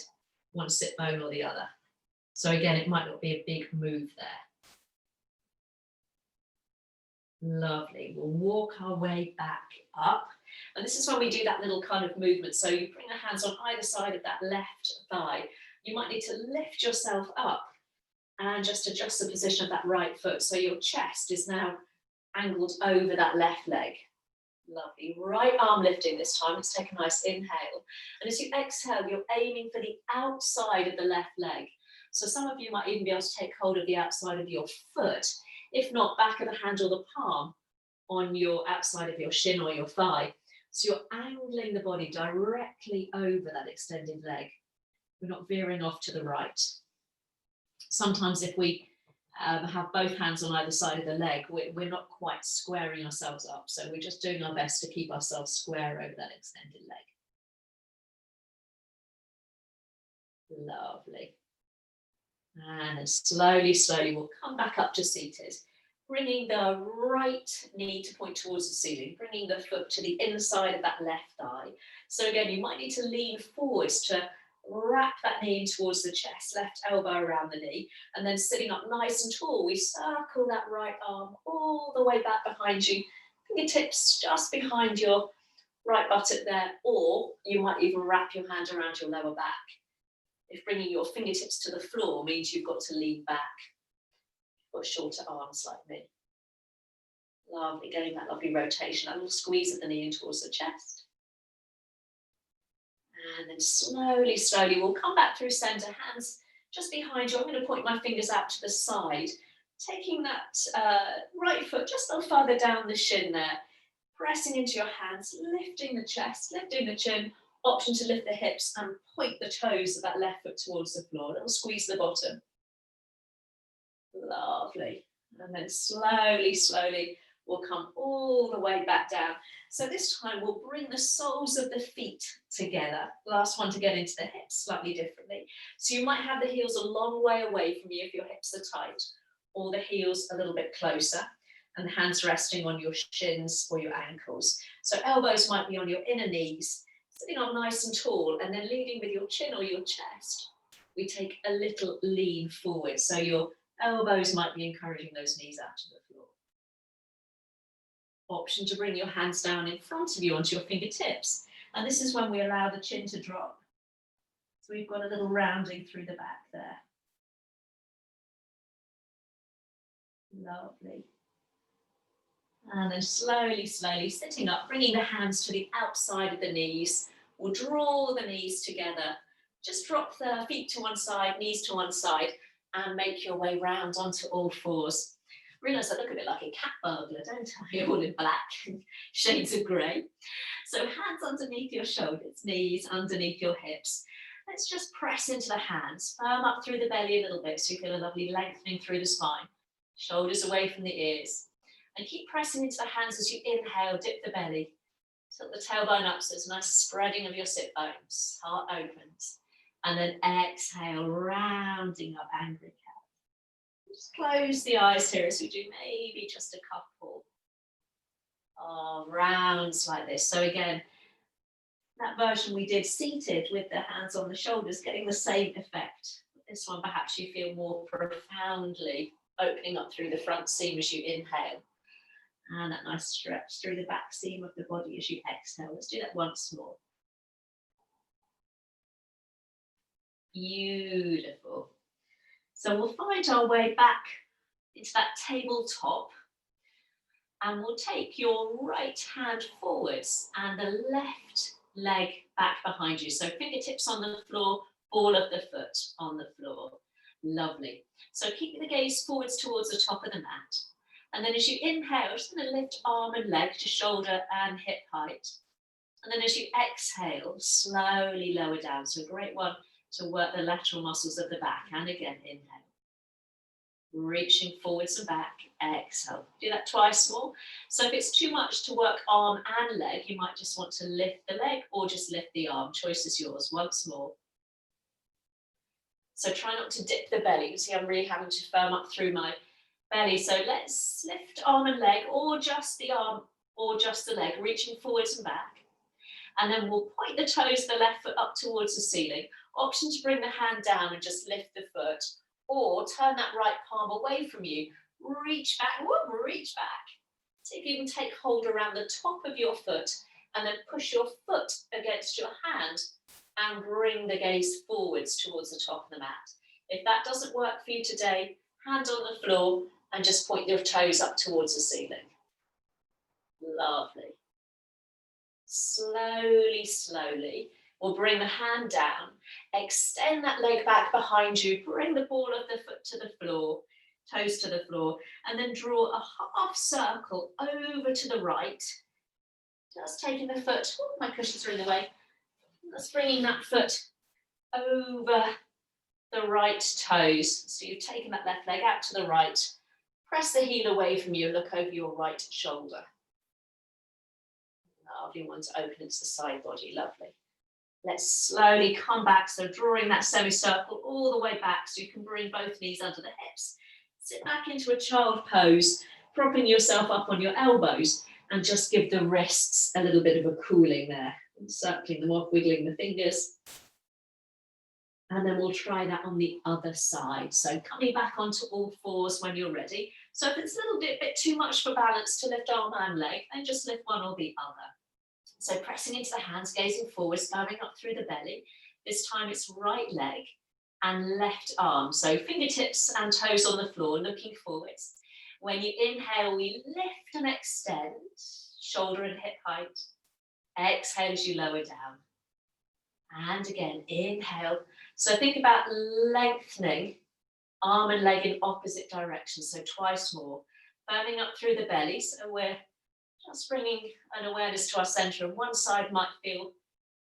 one sit bone or the other. So again, it might not be a big move there. Lovely. We'll walk our way back up. And this is when we do that little kind of movement. So you bring the hands on either side of that left thigh. You might need to lift yourself up and just adjust the position of that right foot. So your chest is now angled over that left leg. Lovely. Right arm lifting this time. Let's take a nice inhale. And as you exhale, you're aiming for the outside of the left leg. So some of you might even be able to take hold of the outside of your foot. If not, back of the hand or the palm on your outside of your shin or your thigh. So you're angling the body directly over that extended leg. We're not veering off to the right. Sometimes if we have both hands on either side of the leg, we're not quite squaring ourselves up. So we're just doing our best to keep ourselves square over that extended leg. Lovely. And then slowly, slowly, we'll come back up to seated. Bringing the right knee to point towards the ceiling, bringing the foot to the inside of that left thigh. So again, you might need to lean forwards to wrap that knee in towards the chest, left elbow around the knee, and then sitting up nice and tall, we circle that right arm all the way back behind you, fingertips just behind your right buttock there, or you might even wrap your hand around your lower back. If bringing your fingertips to the floor means you've got to lean back. You've got shorter arms like me. Lovely, getting that lovely rotation, that little squeeze of the knee in towards the chest. And then slowly, slowly, we'll come back through center, hands just behind you. I'm going to point my fingers out to the side, taking that right foot just a little further down the shin there, pressing into your hands, lifting the chest, lifting the chin, option to lift the hips and point the toes of that left foot towards the floor. A little squeeze the bottom. Lovely. And then slowly, slowly, we'll come all the way back down. So this time we'll bring the soles of the feet together. Last one to get into the hips slightly differently. So you might have the heels a long way away from you if your hips are tight, or the heels a little bit closer, and the hands resting on your shins or your ankles. So elbows might be on your inner knees, sitting up nice and tall, and then leading with your chin or your chest. We take a little lean forward. So your elbows might be encouraging those knees out to the floor. Option to bring your hands down in front of you onto your fingertips. And this is when we allow the chin to drop. So we've got a little rounding through the back there. Lovely. And then slowly, slowly sitting up, bringing the hands to the outside of the knees. We'll draw the knees together. Just drop the feet to one side, knees to one side, and make your way round onto all fours. Realise I look a bit like a cat burglar, don't I? All in black, shades of grey. So hands underneath your shoulders, knees underneath your hips. Let's just press into the hands, firm up through the belly a little bit so you feel a lovely lengthening through the spine. Shoulders away from the ears. And keep pressing into the hands as you inhale, dip the belly. Tilt the tailbone up so there's a nice spreading of your sit bones. Heart opens. And then exhale, rounding up angry cat. Just close the eyes here as we do maybe just a couple of rounds like this. So again, that version we did seated with the hands on the shoulders, getting the same effect. This one perhaps you feel more profoundly opening up through the front seam as you inhale. And that nice stretch through the back seam of the body as you exhale. Let's do that once more. Beautiful. So we'll find our way back into that tabletop. And we'll take your right hand forwards and the left leg back behind you. So fingertips on the floor, ball of the foot on the floor. Lovely. So keep the gaze forwards towards the top of the mat. And then as you inhale, just going to lift arm and leg to shoulder and hip height. And then as you exhale, slowly lower down. So a great one to work the lateral muscles of the back. And again, inhale. Reaching forwards and back, exhale. Do that twice more. So if it's too much to work arm and leg, you might just want to lift the leg or just lift the arm. Choice is yours. Once more. So try not to dip the belly. You see, I'm really having to firm up through my belly. So let's lift arm and leg, or just the arm, or just the leg, reaching forwards and back. And then we'll point the toes of the left foot up towards the ceiling. Option to bring the hand down and just lift the foot, or turn that right palm away from you. Reach back, whoop, reach back. See if you can take hold around the top of your foot and then push your foot against your hand and bring the gaze forwards towards the top of the mat. If that doesn't work for you today, hand on the floor and just point your toes up towards the ceiling. Lovely. Slowly, slowly, we'll bring the hand down, extend that leg back behind you, bring the ball of the foot to the floor, toes to the floor, and then draw a half circle over to the right. Just taking the foot, oh, my cushions are in the way. Just bringing that foot over the right toes. So you've taken that left leg out to the right. Press the heel away from you, look over your right shoulder. Lovely one to open into the side body, lovely. Let's slowly come back, so drawing that semicircle all the way back so you can bring both knees under the hips. Sit back into a child pose, propping yourself up on your elbows and just give the wrists a little bit of a cooling there. Circling them off, wiggling the fingers. And then we'll try that on the other side. So coming back onto all fours when you're ready. So if it's a little bit too much for balance to lift arm and leg, then just lift one or the other. So pressing into the hands, gazing forwards, bowing up through the belly. This time it's right leg and left arm. So fingertips and toes on the floor, looking forwards. When you inhale, we lift and extend, shoulder and hip height. Exhale as you lower down. And again, inhale. So think about lengthening arm and leg in opposite directions. So twice more. Firming up through the belly. So we're just bringing an awareness to our center. And one side might feel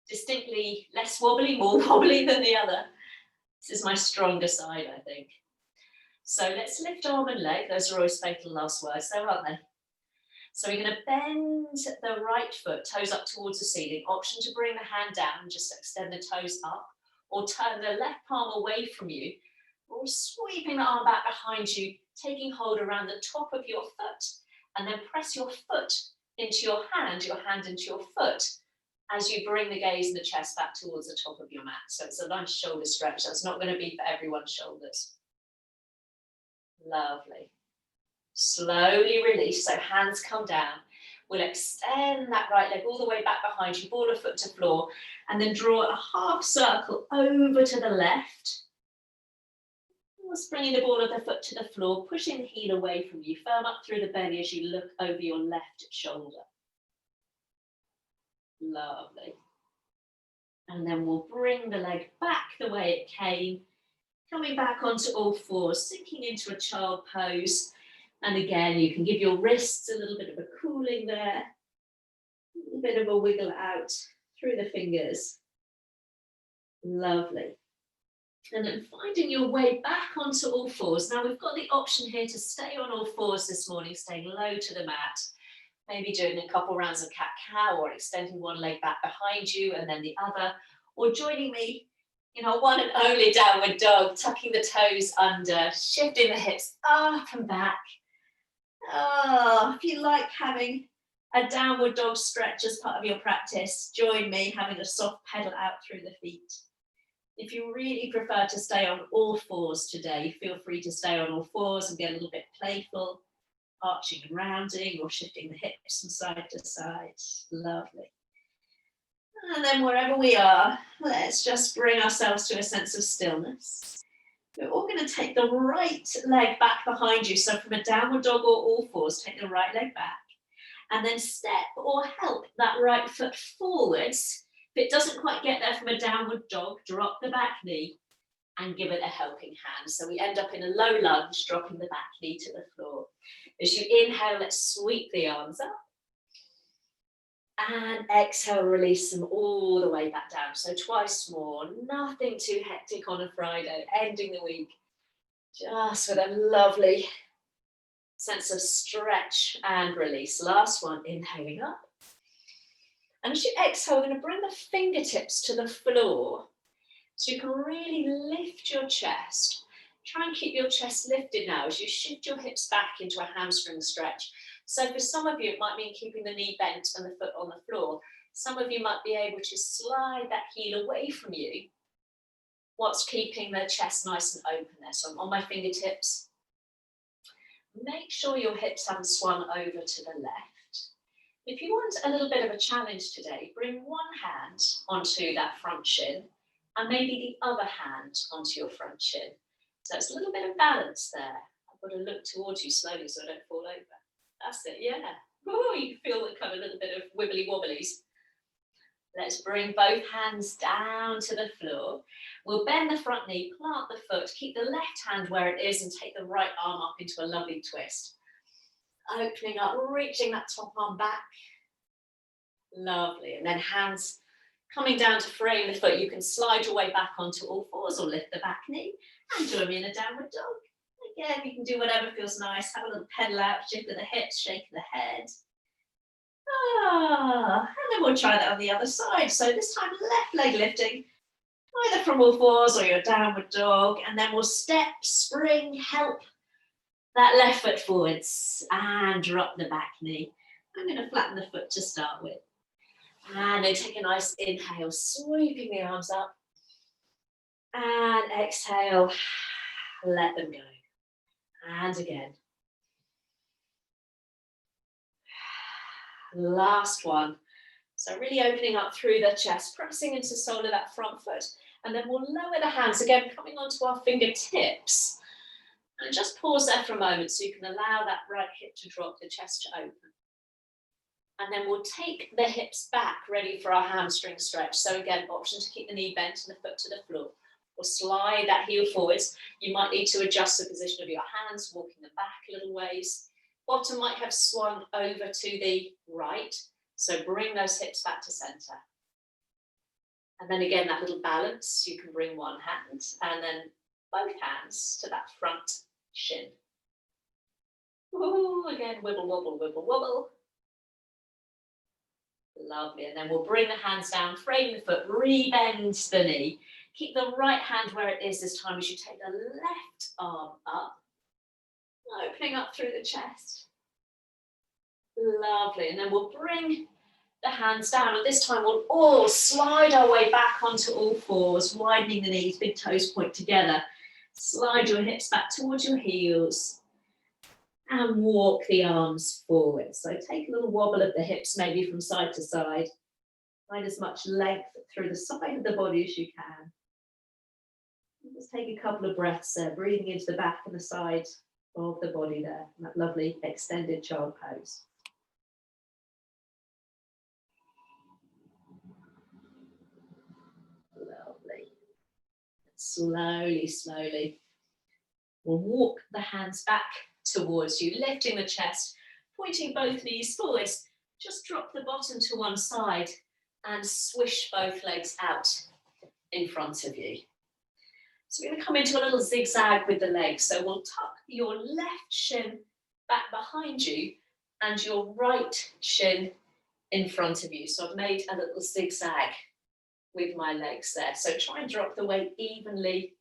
distinctly less wobbly, more wobbly than the other. This is my stronger side, I think. So let's lift arm and leg. Those are always fatal last words, though, aren't they? So we're going to bend the right foot, toes up towards the ceiling. Option to bring the hand down and just extend the toes up, or turn the left palm away from you, or sweeping the arm back behind you, taking hold around the top of your foot, and then press your foot into your hand into your foot, as you bring the gaze and the chest back towards the top of your mat. So it's a nice shoulder stretch. That's not going to be for everyone's shoulders. Lovely. Slowly release, so hands come down. We'll extend that right leg all the way back behind you, ball of foot to floor, and then draw a half circle over to the left. Just bringing the ball of the foot to the floor, pushing the heel away from you, firm up through the belly as you look over your left shoulder. Lovely. And then we'll bring the leg back the way it came, coming back onto all fours, sinking into a child pose. And again, you can give your wrists a little bit of a cooling there, a little bit of a wiggle out through the fingers. Lovely. And then finding your way back onto all fours. Now we've got the option here to stay on all fours this morning, staying low to the mat. Maybe doing a couple rounds of cat-cow, or extending one leg back behind you and then the other, or joining me in our one and only downward dog, tucking the toes under, shifting the hips up and back. Oh, if you like having a downward dog stretch as part of your practice, join me having a soft pedal out through the feet. If you really prefer to stay on all fours today, feel free to stay on all fours and be a little bit playful, arching and rounding, or shifting the hips from side to side. Lovely. And then wherever we are, let's just bring ourselves to a sense of stillness. We're all going to take the right leg back behind you. So from a downward dog or all fours, take the right leg back. And then step or help that right foot forwards. If it doesn't quite get there from a downward dog, drop the back knee and give it a helping hand. So we end up in a low lunge, dropping the back knee to the floor. As you inhale, let's sweep the arms up. And exhale, release them all the way back down. So twice more, nothing too hectic on a Friday, ending the week just with a lovely sense of stretch and release. Last one, inhaling up. And as you exhale, we're going to bring the fingertips to the floor so you can really lift your chest. Try and keep your chest lifted now as you shift your hips back into a hamstring stretch. So for some of you, it might mean keeping the knee bent and the foot on the floor. Some of you might be able to slide that heel away from you whilst keeping the chest nice and open there. So I'm on my fingertips. Make sure your hips haven't swung over to the left. If you want a little bit of a challenge today, bring one hand onto that front shin and maybe the other hand onto your front shin. So it's a little bit of balance there. I've got to look towards you slowly so I don't fall over. That's it, yeah. Ooh, you can feel the kind of little bit of wibbly wobblies. Let's bring both hands down to the floor. We'll bend the front knee, plant the foot, keep the left hand where it is and take the right arm up into a lovely twist. Opening up, reaching that top arm back. Lovely. And then hands coming down to frame the foot. You can slide your way back onto all fours or lift the back knee and join me in a downward dog. Again, you can do whatever feels nice. Have a little pedal out, shift of the hips, shake the head. And then we'll try that on the other side. So this time, left leg lifting, either from all fours or your downward dog. And then we'll step, spring, help that left foot forwards and drop the back knee. I'm going to flatten the foot to start with. And then take a nice inhale, sweeping the arms up. And exhale, let them go. And again. Last one. So really opening up through the chest, pressing into the sole of that front foot. And then we'll lower the hands again, coming onto our fingertips. And just pause there for a moment so you can allow that right hip to drop, the chest to open. And then we'll take the hips back, ready for our hamstring stretch. So again, option to keep the knee bent and the foot to the floor. Or slide that heel forwards. You might need to adjust the position of your hands, walking them back a little ways. Bottom might have swung over to the right. So bring those hips back to center. And then again, that little balance, you can bring one hand and then both hands to that front shin. Ooh, again, wibble, wobble, wibble, wobble. Lovely. And then we'll bring the hands down, frame the foot, re-bend the knee. Keep the right hand where it is this time as you take the left arm up, opening up through the chest. Lovely. And then we'll bring the hands down. And this time we'll all slide our way back onto all fours, widening the knees, big toes point together. Slide your hips back towards your heels and walk the arms forward. So take a little wobble of the hips, maybe from side to side. Find as much length through the side of the body as you can. Just take a couple of breaths there, breathing into the back and the side of the body there, that lovely extended child pose. Lovely. Slowly, slowly, we'll walk the hands back towards you, lifting the chest, pointing both knees forwards. Just drop the bottom to one side and swish both legs out in front of you. So we're going to come into a little zigzag with the legs. So we'll tuck your left shin back behind you and your right shin in front of you. So I've made a little zigzag with my legs there. So try and drop the weight evenly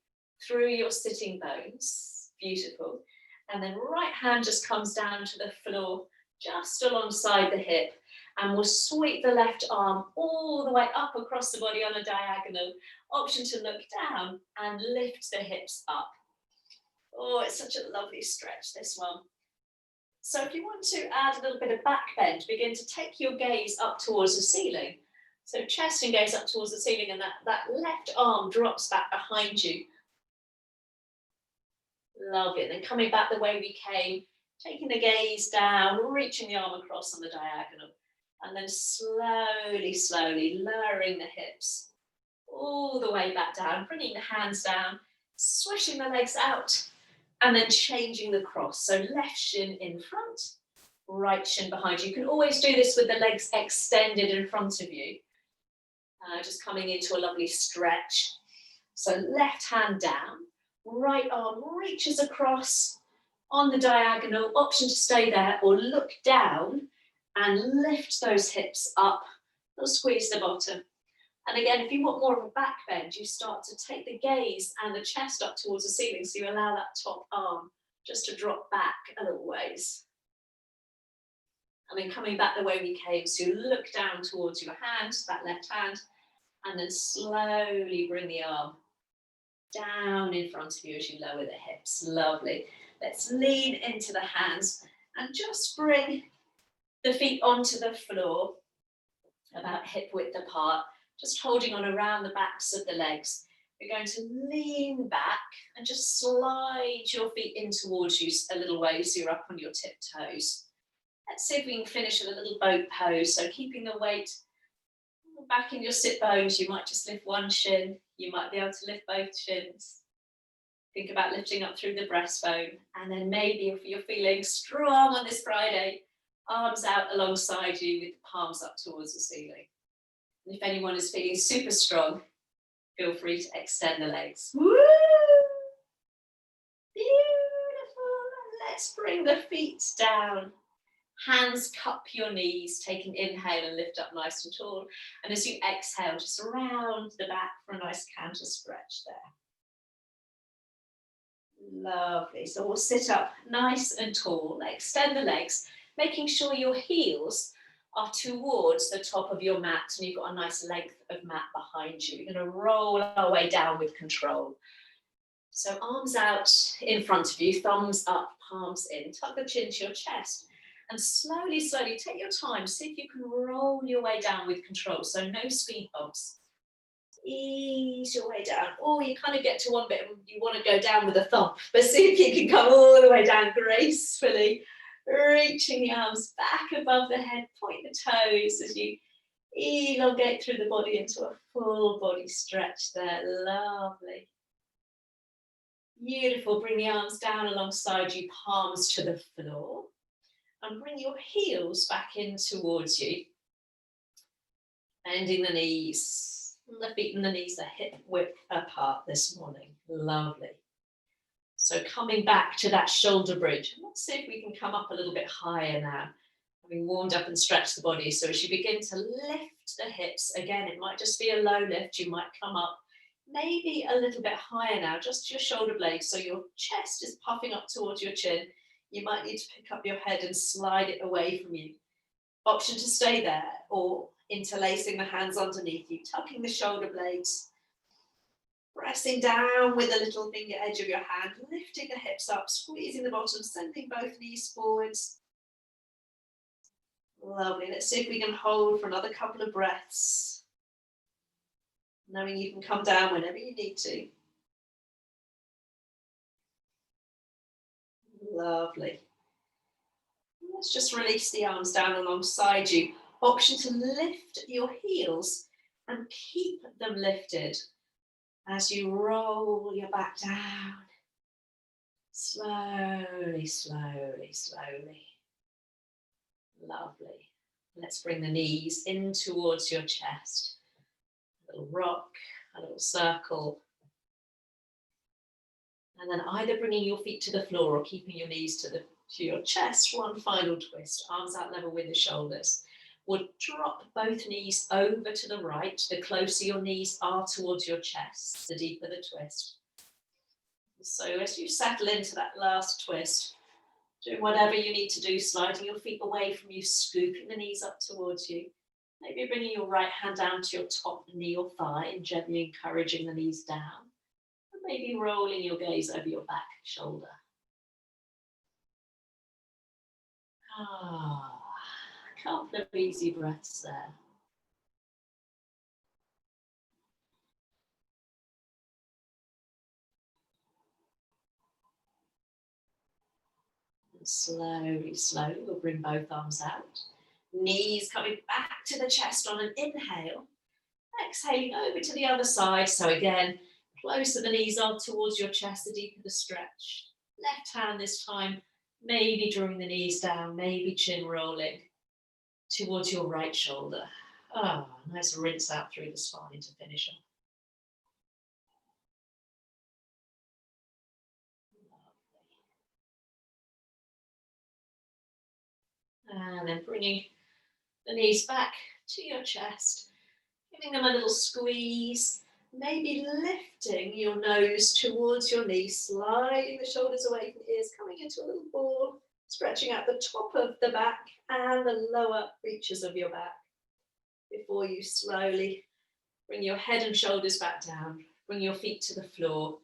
through your sitting bones. Beautiful. And then right hand just comes down to the floor, just alongside the hip. And we'll sweep the left arm all the way up across the body on a diagonal. Option to look down and lift the hips up. Oh, it's such a lovely stretch, this one. So if you want to add a little bit of back bend, begin to take your gaze up towards the ceiling. So chest and gaze up towards the ceiling, and that left arm drops back behind you. Lovely. And then coming back the way we came, taking the gaze down, reaching the arm across on the diagonal, and then slowly, slowly lowering the hips all the way back down, bringing the hands down, swishing the legs out, and then changing the cross. So left shin in front, right shin behind you. You can always do this with the legs extended in front of you. Just coming into a lovely stretch. So left hand down, right arm reaches across on the diagonal, option to stay there or look down and lift those hips up, or squeeze the bottom. And again, if you want more of a back bend, you start to take the gaze and the chest up towards the ceiling, so you allow that top arm just to drop back a little ways. And then coming back the way we came, so you look down towards your hand, that left hand, and then slowly bring the arm down in front of you as you lower the hips. Lovely. Let's lean into the hands and just bring the feet onto the floor, about hip width apart, just holding on around the backs of the legs. We're going to lean back and just slide your feet in towards you a little way so you're up on your tiptoes. Let's see if we can finish in a little boat pose. So keeping the weight back in your sit bones, you might just lift one shin. You might be able to lift both shins. Think about lifting up through the breastbone. And then maybe if you're feeling strong on this Friday, arms out alongside you with the palms up towards the ceiling. And if anyone is feeling super strong, feel free to extend the legs. Woo! Beautiful. Let's bring the feet down. Hands cup your knees, take an inhale and lift up nice and tall. And as you exhale, just round the back for a nice counter stretch there. Lovely. So we'll sit up nice and tall, extend the legs, making sure your heels are towards the top of your mat and you've got a nice length of mat behind you. We're going to roll our way down with control. So arms out in front of you, thumbs up, palms in, tuck the chin to your chest. And slowly, slowly take your time. See if you can roll your way down with control. So no speed bumps. Ease your way down. Oh, you kind of get to one bit and you want to go down with a thump. But see if you can come all the way down gracefully. Reaching the arms back above the head. Point the toes as you elongate through the body into a full body stretch there. Lovely. Beautiful. Bring the arms down alongside you. Palms to the floor. And bring your heels back in towards you. Bending the knees. The feet and the knees are hip width apart this morning. Lovely. So coming back to that shoulder bridge. Let's see if we can come up a little bit higher now. Having warmed up and stretched the body. So as you begin to lift the hips, again, it might just be a low lift. You might come up maybe a little bit higher now, just your shoulder blades. So your chest is puffing up towards your chin. You might need to pick up your head and slide it away from you. Option to stay there or interlacing the hands underneath you, tucking the shoulder blades, pressing down with the little finger edge of your hand, lifting the hips up, squeezing the bottom, sending both knees forwards. Lovely. Let's see if we can hold for another couple of breaths. Knowing you can come down whenever you need to. Lovely. Let's just release the arms down alongside you. Option to lift your heels and keep them lifted as you roll your back down. Slowly, slowly, slowly. Lovely. Let's bring the knees in towards your chest. A little rock, a little circle. And then either bringing your feet to the floor or keeping your knees to your chest. One final twist, arms out level with the shoulders. We'll drop both knees over to the right. The closer your knees are towards your chest, the deeper the twist. So as you settle into that last twist, doing whatever you need to do, sliding your feet away from you, scooping the knees up towards you. Maybe bringing your right hand down to your top knee or thigh and gently encouraging the knees down. Maybe rolling your gaze over your back shoulder. A couple of easy breaths there. slowly, slowly, we'll bring both arms out. Knees coming back to the chest on an inhale. Exhaling over to the other side. So again, closer the knees are towards your chest, the deeper the stretch. Left hand this time, maybe drawing the knees down, maybe chin rolling towards your right shoulder. Nice rinse out through the spine to finish off. And then bringing the knees back to your chest, giving them a little squeeze, maybe lifting your nose towards your knee, sliding the shoulders away from the ears, coming into a little ball, stretching out the top of the back and the lower reaches of your back before you slowly bring your head and shoulders back down, bring your feet to the floor,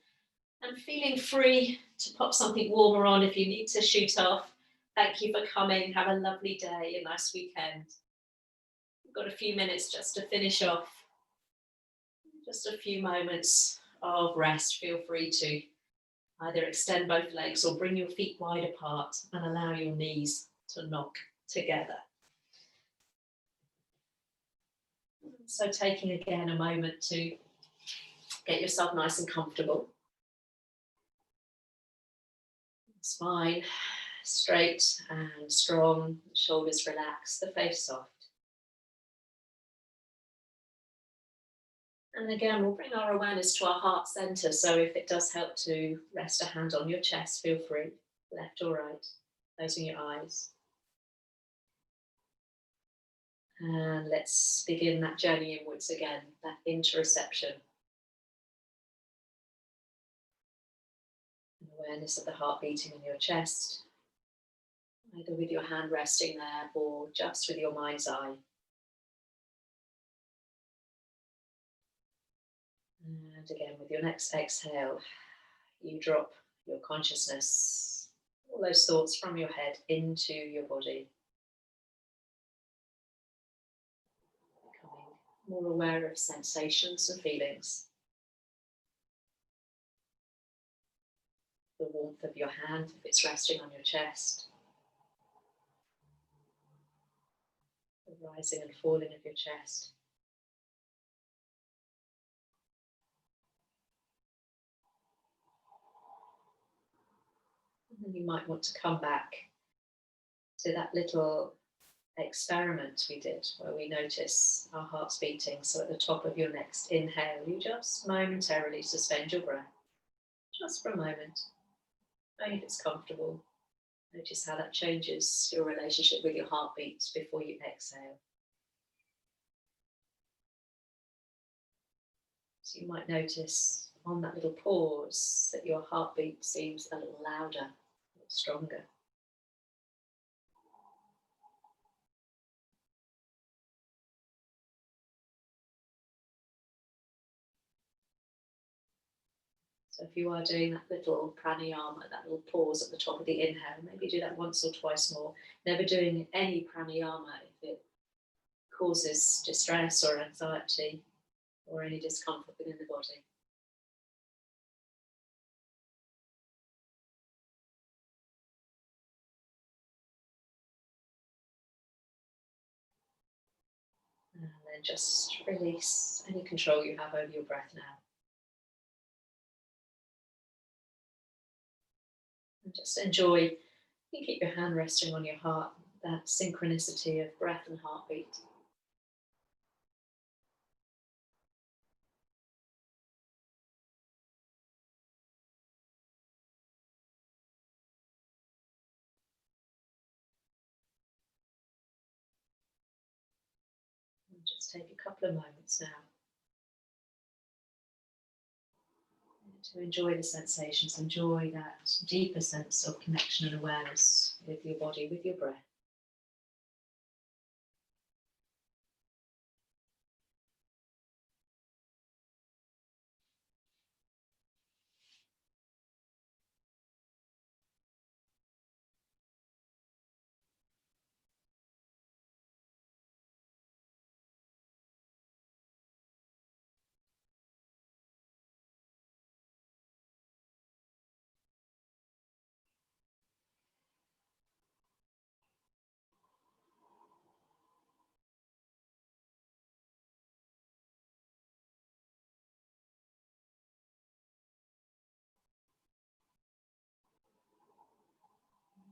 and feeling free to pop something warmer on if you need to shoot off. Thank you for coming. Have a lovely day, a nice weekend. We've got a few minutes just to finish off. Just a few moments of rest. Feel free to either extend both legs or bring your feet wide apart and allow your knees to knock together. So taking again a moment to get yourself nice and comfortable. Spine straight and strong, shoulders relaxed, the face soft. And again, we'll bring our awareness to our heart center. So if it does help to rest a hand on your chest, feel free, left or right, closing your eyes. And let's begin that journey inwards again, that interoception. An awareness of the heart beating in your chest, either with your hand resting there or just with your mind's eye. And again, with your next exhale, you drop your consciousness, all those thoughts from your head into your body. Becoming more aware of sensations and feelings. The warmth of your hand if it's resting on your chest. The rising and falling of your chest. And then you might want to come back to that little experiment we did where we notice our hearts beating. So at the top of your next inhale, you just momentarily suspend your breath, just for a moment. Only if it's comfortable. Notice how that changes your relationship with your heartbeat before you exhale. So you might notice on that little pause that your heartbeat seems a little louder, a little stronger. So if you are doing that little pranayama, that little pause at the top of the inhale, maybe do that once or twice more. Never doing any pranayama if it causes distress or anxiety or any discomfort within the body. And then just release any control you have over your breath now. And just enjoy, you can keep your hand resting on your heart, that synchronicity of breath and heartbeat. And just take a couple of moments now to enjoy the sensations, enjoy that deeper sense of connection and awareness with your body, with your breath.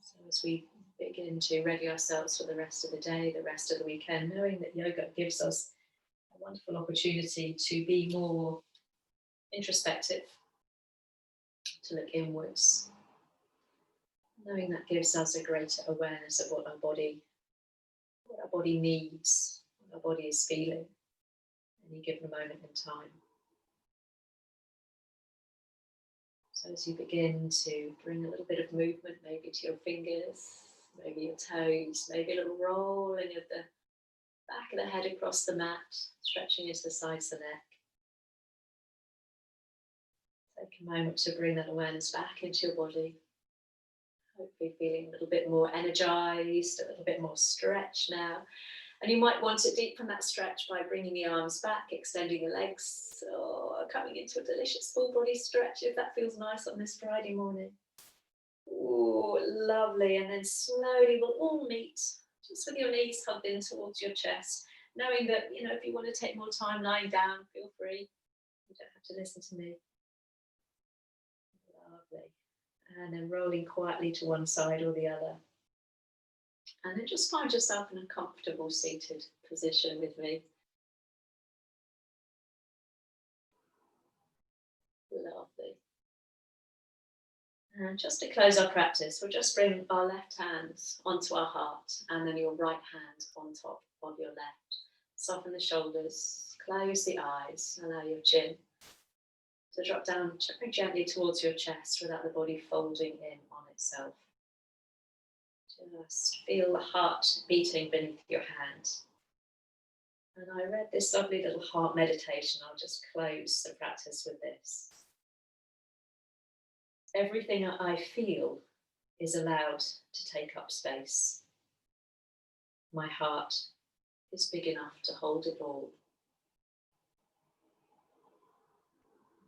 So as we begin to ready ourselves for the rest of the day, the rest of the weekend, knowing that yoga gives us a wonderful opportunity to be more introspective, to look inwards, knowing that gives us a greater awareness of what our body needs, what our body is feeling at any given moment in time. So as you begin to bring a little bit of movement, maybe to your fingers, maybe your toes, maybe a little rolling of the back of the head across the mat, stretching into the sides of the neck. Take a moment to bring that awareness back into your body. Hopefully feeling a little bit more energized, a little bit more stretched now. And you might want to deepen that stretch by bringing the arms back, extending the legs, or coming into a delicious full body stretch if that feels nice on this Friday morning. Ooh, lovely. And then slowly we'll all meet just with your knees hugged in towards your chest, knowing that, if you want to take more time lying down, feel free. You don't have to listen to me. Lovely. And then rolling quietly to one side or the other. And then just find yourself in a comfortable seated position with me. Lovely. And just to close our practice, we'll just bring our left hand onto our heart and then your right hand on top of your left. Soften the shoulders, close the eyes, allow your chin to drop down very gently towards your chest without the body folding in on itself. Just feel the heart beating beneath your hand. And I read this lovely little heart meditation. I'll just close the practice with this. Everything I feel is allowed to take up space. My heart is big enough to hold it all.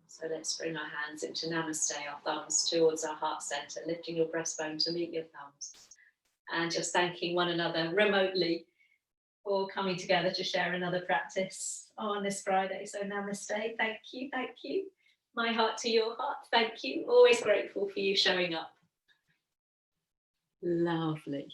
So let's bring our hands into Namaste, our thumbs towards our heart center, lifting your breastbone to meet your thumbs. And just thanking one another remotely for coming together to share another practice on this Friday. So Namaste, thank you, thank you. My heart to your heart, thank you. Always grateful for you showing up. Lovely.